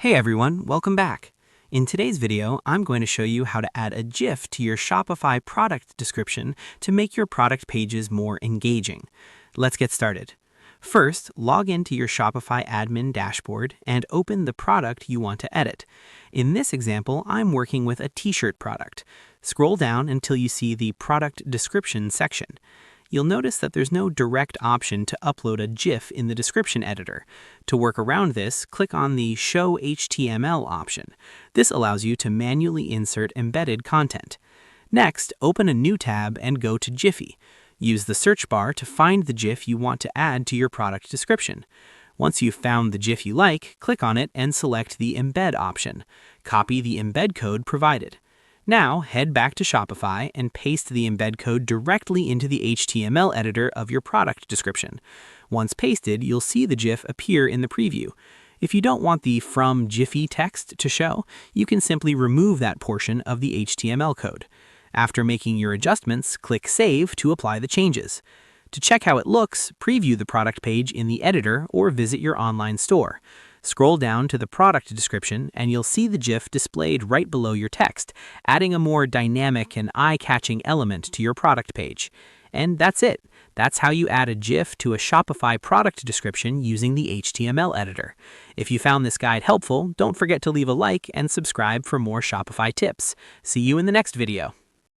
Hey everyone, welcome back. In today's video, I'm going to show you how to add a GIF to your Shopify product description to make your product pages more engaging. Let's get started. First, log into your Shopify admin dashboard and open the product you want to edit. In this example, I'm working with a t-shirt product. Scroll down until you see the product description section. You'll notice that there's no direct option to upload a GIF in the description editor. To work around this, click on the Show HTML option. This allows you to manually insert embedded content. Next, open a new tab and go to Giphy. Use the search bar to find the GIF you want to add to your product description. Once you've found the GIF you like, click on it and select the Embed option. Copy the embed code provided. Now, head back to Shopify and paste the embed code directly into the HTML editor of your product description. Once pasted, you'll see the GIF appear in the preview. If you don't want the From Giphy text to show, you can simply remove that portion of the HTML code. After making your adjustments, click Save to apply the changes. To check how it looks, preview the product page in the editor or visit your online store. Scroll down to the product description and you'll see the GIF displayed right below your text, adding a more dynamic and eye-catching element to your product page. And that's it. That's how you add a GIF to a Shopify product description using the HTML editor. If you found this guide helpful, don't forget to leave a like and subscribe for more Shopify tips. See you in the next video.